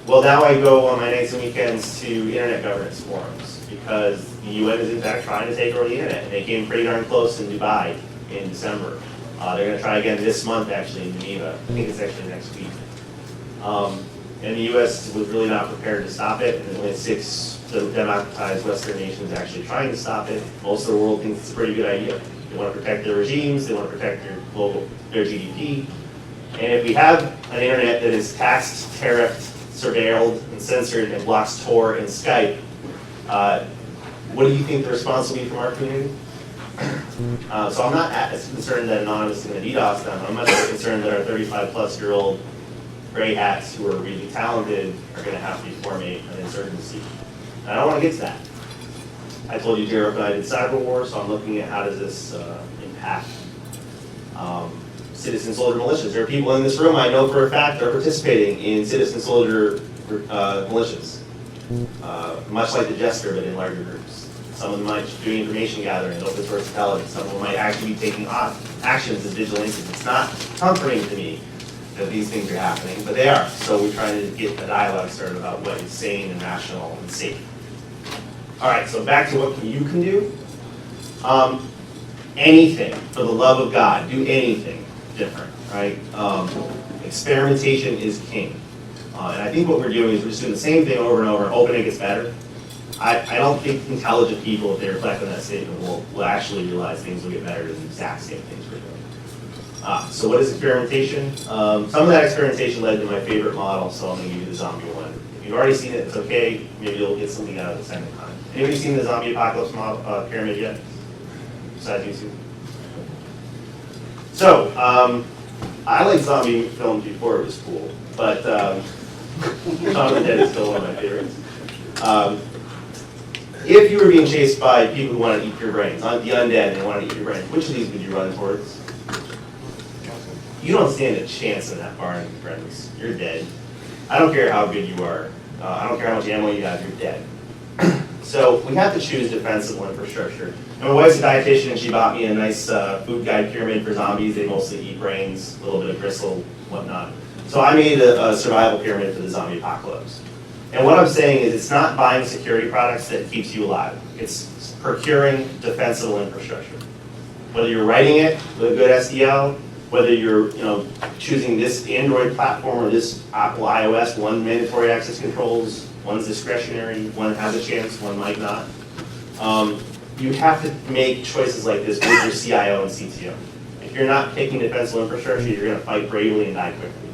Well, now I go on my nights and weekends to internet governance forums because the UN is in fact trying to take over the internet. And they came pretty darn close in Dubai in December. They're going to try again this month actually in Geneva. I think it's actually next week. And the US was really not prepared to stop it, and only 6 democratized Western nations actually trying to stop it. Most of the world thinks it's a pretty good idea. They want to protect their regimes, they want to protect their GDP. And if we have an internet that is taxed, tariffed, surveilled, and censored, and blocks Tor and Skype, what do you think the response will be from our community? So I'm not as concerned that Anonymous is going to DDoS them. I'm much more concerned that our 35-plus-year-old gray hats who are really talented are going to have to formate an insurgency. And I don't want to get to that. I told you Jared and I did cyber war, so I'm looking at how does this impact citizen soldier militias. There are people in this room I know for a fact are participating in citizen soldier militias, much like the Jester, but in larger groups. Some of them might be doing information gathering, open source intelligence. Some of them might actually be taking actions as vigilantes. It's not comforting to me that these things are happening, but they are. So we're trying to get a dialogue started about what is sane and rational and safe. All right, so back to what you can do. Anything, for the love of God, do anything different, right? Experimentation is king. And I think what we're doing is we're just doing the same thing over and over, hoping it gets better. I don't think intelligent people, if they reflect on that statement, will actually realize things will get better than the exact same things we're doing. So what is experimentation? Some of that experimentation led to my favorite model, so I'm going to give you the zombie one. If you've already seen it, it's okay. Maybe you'll get something out of it the second time. Anybody seen the zombie apocalypse model, pyramid yet? Besides YouTube? So, I liked zombie films before it was cool, but Shaun of the Dead is still one of my favorites. If you were being chased by people who want to eat your brains, the undead and want to eat your brains, which of these would you run towards? You don't stand a chance in that barn, friends. You're dead. I don't care how good you are. I don't care how much ammo you have, you're dead. So we have to choose defensible infrastructure. And my wife's a dietitian, and she bought me a nice food guide pyramid for zombies. They mostly eat brains, a little bit of gristle, whatnot. So I made a survival pyramid for the zombie apocalypse. And what I'm saying is it's not buying security products that keeps you alive. It's procuring defensible infrastructure. Whether you're writing it with a good SDL, whether you're choosing this Android platform or this Apple iOS, one mandatory access controls, one's discretionary, one has a chance, one might not. You have to make choices like this with your CIO and CTO. If you're not picking defensible infrastructure, you're going to fight bravely and die quickly.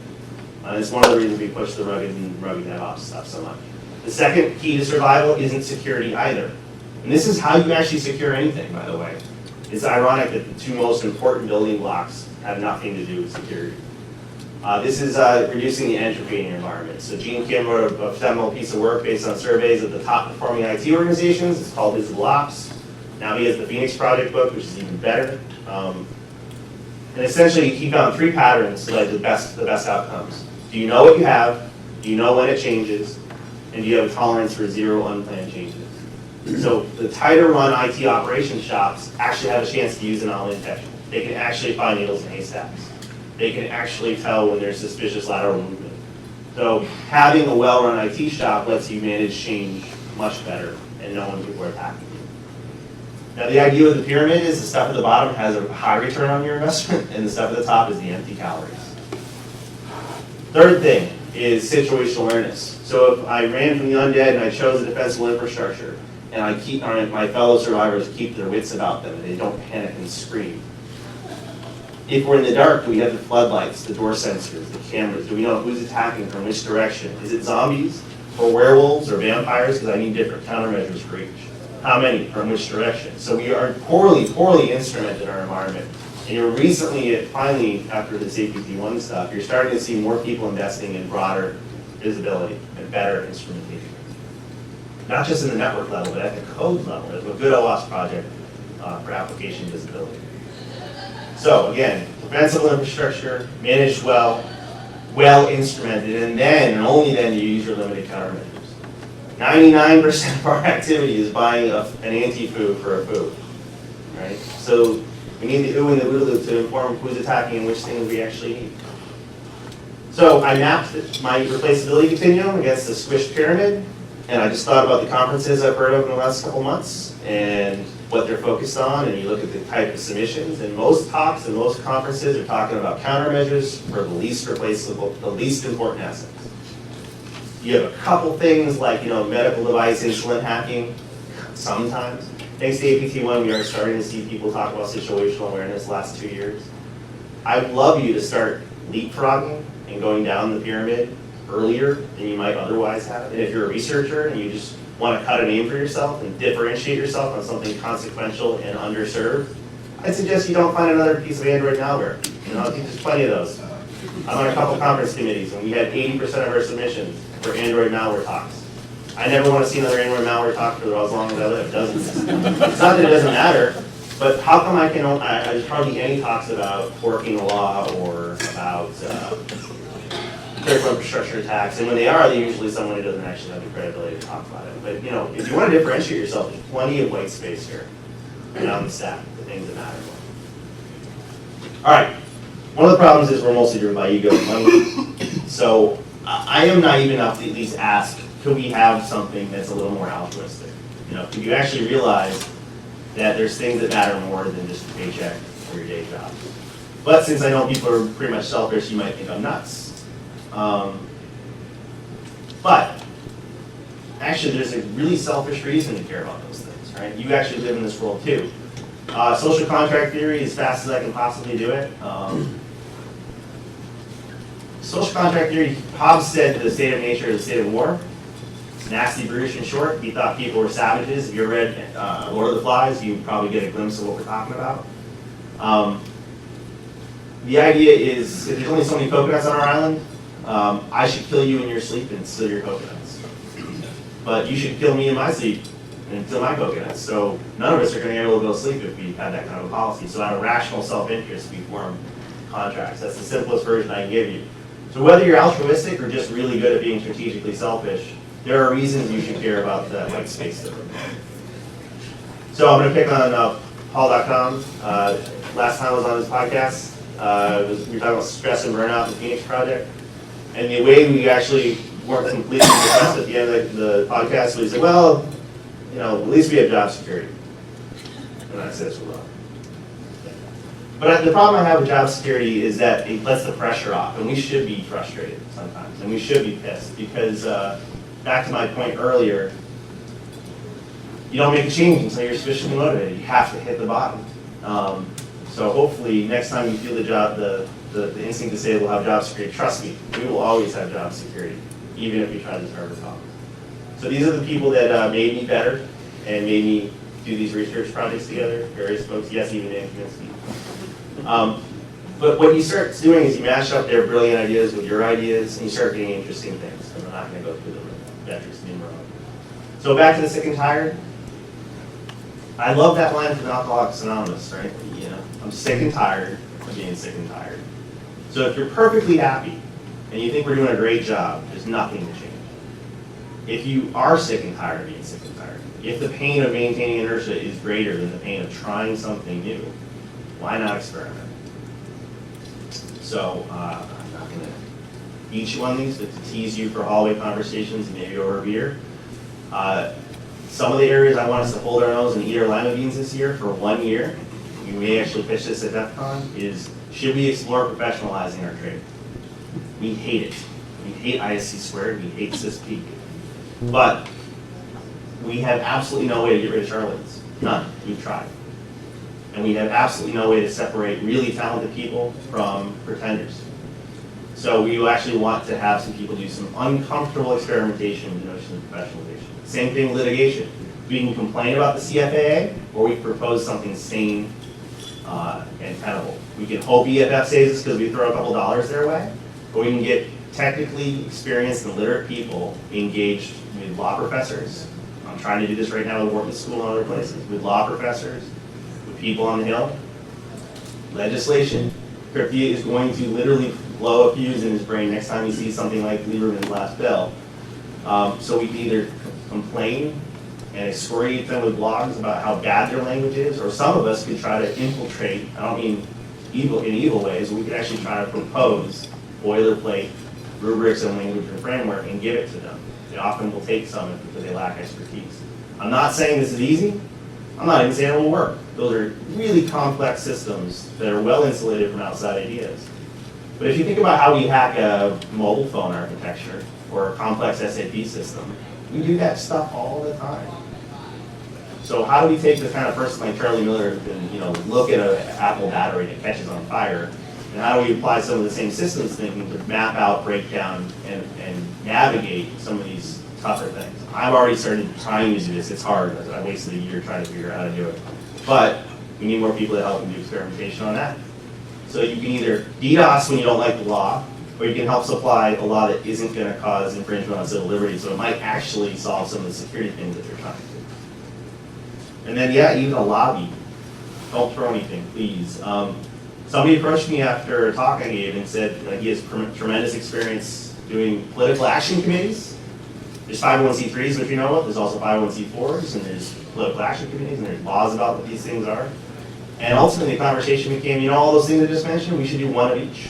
And it's one of the reasons we push the rugged DevOps stuff so much. The second key to survival isn't security either. And this is how you actually secure anything, by the way. It's ironic that the two most important building blocks have nothing to do with security. This is reducing the entropy in your environment. So Gene Kim wrote a seminal piece of work based on surveys of the top performing IT organizations. It's called Visible Ops. Now he has the Phoenix Project book, which is even better. And essentially he found 3 patterns that led to the best outcomes. Do you know what you have? Do you know when it changes? And do you have a tolerance for 0 unplanned changes? So the tighter run IT operations shops actually have a chance to use anomaly detection. They can actually find needles in haystacks. They can actually tell when there's suspicious lateral movement. So having a well-run IT shop lets you manage change much better and know when people are attacking you. Now the idea with the pyramid is the stuff at the bottom has a high return on your investment and the stuff at the top is the empty calories. Third thing is situational awareness. So if I ran from the undead and I chose a defensible infrastructure, and my fellow survivors keep their wits about them and they don't panic and scream. If we're in the dark, do we have the floodlights, the door sensors, the cameras? Do we know who's attacking from which direction? Is it zombies or werewolves or vampires? Because I need different countermeasures for each. How many from which direction? So we are poorly instrumented in our environment. And you're recently, finally, after this APT1 stuff, you're starting to see more people investing in broader visibility and better instrumentation. Not just in the network level, but at the code level. There's a good OWASP project for application visibility. So again, defensible infrastructure, managed well instrumented, and then, and only then, you use your limited countermeasures. 99% of our activity is buying an anti-foo for a foo, right? So we need the OO and the OODA to inform who's attacking and which things we actually need. So I mapped my replaceability continuum against the squished pyramid, and I just thought about the conferences I've heard of in the last couple months and what they're focused on, and you look at the type of submissions, and most talks and most conferences are talking about countermeasures for the least replaceable, the least important assets. You have a couple things like, medical device insulin hacking, sometimes. Thanks to APT1, we are starting to see people talk about situational awareness the last 2 years. I'd love you to start leapfrogging and going down the pyramid earlier than you might otherwise have. And if you're a researcher and you just want to cut a name for yourself and differentiate yourself on something consequential and underserved, I'd suggest you don't find another piece of Android malware. I think there's plenty of those. I'm on a couple conference committees, and we had 80% of our submissions for Android malware talks. I never want to see another Android malware talk for as long as I live. It's not that it doesn't matter, but how come there's hardly any talks about working the law or about critical infrastructure attacks, and when they are, they're usually someone who doesn't actually have the credibility to talk about it. But if you want to differentiate yourself, there's plenty of white space here down the stack, the things that matter. All right. One of the problems is we're mostly driven by ego and money. So I am naive enough to at least ask, could we have something that's a little more altruistic? Could you actually realize that there's things that matter more than just your paycheck or your day job? But since I know people are pretty much selfish, you might think I'm nuts. But actually, there's a really selfish reason to care about those things, right? You actually live in this world too. Social contract theory, as fast as I can possibly do it. Social contract theory, Hobbes said the state of nature is a state of war. Nasty, brutish, and short. He thought people were savages. If you read Lord of the Flies, you probably get a glimpse of what we're talking about. The idea is, if there's only so many coconuts on our island, I should kill you in your sleep and steal your coconuts. But you should kill me in my sleep and steal my coconuts. So none of us are going to be able to go to sleep if we had that kind of a policy. So out of rational self-interest, we form contracts. That's the simplest version I can give you. So whether you're altruistic or just really good at being strategically selfish, there are reasons you should care about that white space. So I'm going to pick on Paul.com. Last time I was on this podcast, we were talking about stress and burnout in the Phoenix Project. And the way we actually weren't completely discussed at the end of the podcast, we said, well, at least we have job security. And I said, so well. But the problem I have with job security is that it lets the pressure off, and we should be frustrated sometimes, and we should be pissed, because back to my point earlier, you don't make a change until you're sufficiently motivated. You have to hit the bottom. So hopefully next time you feel the instinct to say we'll have job security, trust me, we will always have job security, even if we try this harder problem. So these are the people that made me better and made me do these research projects together, various folks, yes, even Dan Kaminsky. But what you start doing is you mash up their brilliant ideas with your ideas, and you start getting interesting things. And we're not going to go through the metrics numerically. So back to the sick and tired. I love that line from Alcoholics Anonymous, right? I'm sick and tired of being sick and tired. So if you're perfectly happy and you think we're doing a great job, there's nothing to change. If you are sick and tired of being sick and tired, if the pain of maintaining inertia is greater than the pain of trying something new, why not experiment? So I'm not going to beat you on these, but to tease you for hallway conversations and maybe over a beer. Some of the areas I want us to hold our nose and eat our lima beans this year for 1 year, we may actually pitch this at DEF CON, is should we explore professionalizing our trade? We hate it. We hate ISC squared, we hate CISP. But we have absolutely no way to get rid of charlatans. None. We've tried. And we have absolutely no way to separate really talented people from pretenders. So we actually want to have some people do some uncomfortable experimentation with the notion of professionalization. Same thing with litigation. We can complain about the CFAA, or we can propose something sane and tenable. We can hope EFF saves us because we throw a couple dollars their way, or we can get technically experienced and literate people engaged with law professors. I'm trying to do this right now with Wharton School and other places, with law professors, with people on the Hill. Legislation. Kripke is going to literally blow a fuse in his brain next time he sees something like Lieberman's last bill. So we can either complain and excoriate them with blogs about how bad their language is, or some of us could try to infiltrate, I don't mean evil in evil ways, but we could actually try to propose boilerplate rubrics and language and framework and give it to them. They often will take some because they lack expertise. I'm not saying this is easy. I'm not even saying it will work. Those are really complex systems that are well insulated from outside ideas. But if you think about how we hack a mobile phone architecture or a complex SAP system, we do that stuff all the time. So how do we take the kind of person like Charlie Miller who can, look at an Apple battery that catches on fire, and how do we apply some of the same systems thinking to map out, break down, and navigate some of these tougher things? I've already started trying to do this. It's hard. I wasted a year trying to figure out how to do it. But we need more people to help and do experimentation on that. So you can either DDoS when you don't like the law, or you can help supply a law that isn't going to cause infringement on civil liberty, so it might actually solve some of the security things that they're trying to do. And then, yeah, even a lobby. Don't throw anything, please. Somebody approached me after a talk I gave and said he has tremendous experience doing political action committees. There's 501c3s, which you know of. There's also 501c4s, and there's political action committees, and there's laws about what these things are. And ultimately, the conversation became, all those things I just mentioned, we should do one of each.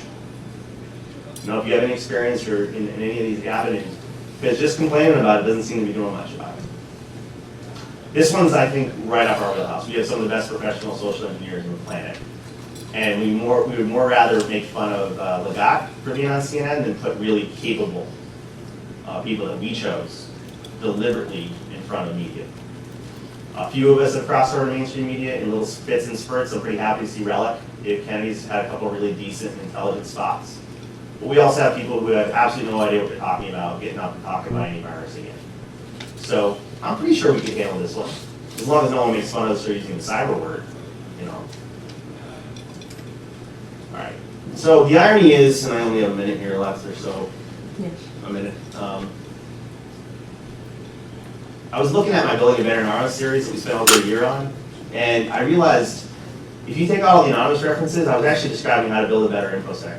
If you have any experience or in any of these avenues, because just complaining about it doesn't seem to be doing much about it. This one's, I think, right up our wheelhouse. We have some of the best professional social engineers on the planet. And we would more rather make fun of Legat for being on CNN than put really capable people that we chose deliberately in front of media. A few of us have crossed over to mainstream media in little fits and spurts. I'm pretty happy to see Relic. Dave Kennedy's had a couple of really decent and intelligent spots. But we also have people who have absolutely no idea what they're talking about, getting up and talking about antivirus again. So I'm pretty sure we can handle this one. As long as no one makes fun of us for using the cyber word, All right. So the irony is, and I only have a minute here left or so, Yes. a minute. I was looking at my Building a Better Anonymous series that we spent over a year on, and I realized if you take out all the anonymous references, I was actually describing how to build a better InfoSec.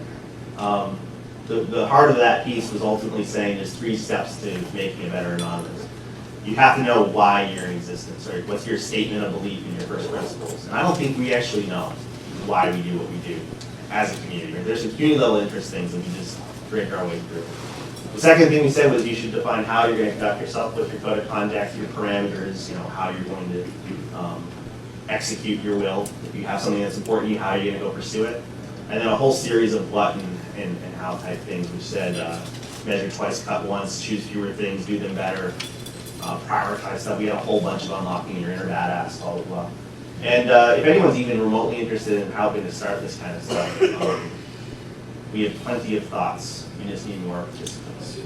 The heart of that piece was ultimately saying there's 3 steps to making a better anonymous. You have to know why you're in existence, right? What's your statement of belief in your first principles? And I don't think we actually know why we do what we do as a community. Right? There's some community level interest things that we just drink our way through. The second thing we said was you should define how you're going to conduct yourself, with your code of conduct, your parameters, how you're going to execute your will. If you have something that's important to you, how are you going to go pursue it? And then a whole series of what and how type things, which said measure twice, cut once, choose fewer things, do them better, prioritize stuff. We had a whole bunch of unlocking your inner badass, all as well. And if anyone's even remotely interested in helping to start this kind of stuff, we have plenty of thoughts. We just need more participants.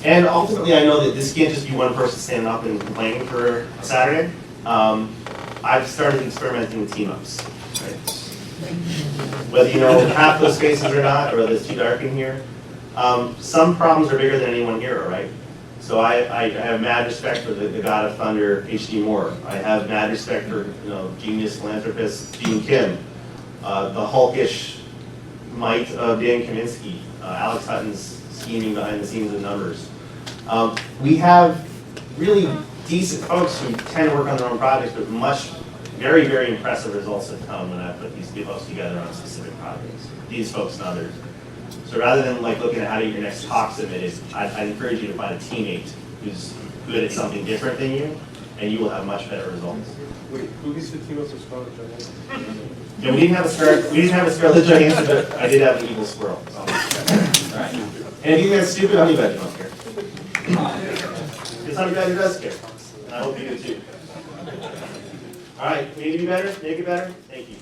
And ultimately, I know that this can't just be one person standing up and complaining for a Saturday. I've started experimenting with team-ups. Right? Whether you know half those spaces or not, or whether it's too dark in here, some problems are bigger than any one hero, right? So I have mad respect for the God of Thunder, H.D. Moore. I have mad respect for genius philanthropist Gene Kim, the hulkish might of Dan Kaminsky, Alex Hutton's scheming behind the scenes of numbers. We have really decent folks who tend to work on their own projects, but very, very impressive results have come when I put these folks together on specific projects. These folks and others. So rather than looking at how to get your next talk submitted, I'd encourage you to find a teammate who's good at something different than you, and you will have much better results. Wait, who gets the team up for Scarlett Johansson? Yeah, we didn't have a Scarlett Johansson, but I did have an evil squirrel. So. All right. And if you guys stupid, honey badger don't care. Because honey badger does care. And I hope you do too. All right, can you do better? Make it better? Thank you.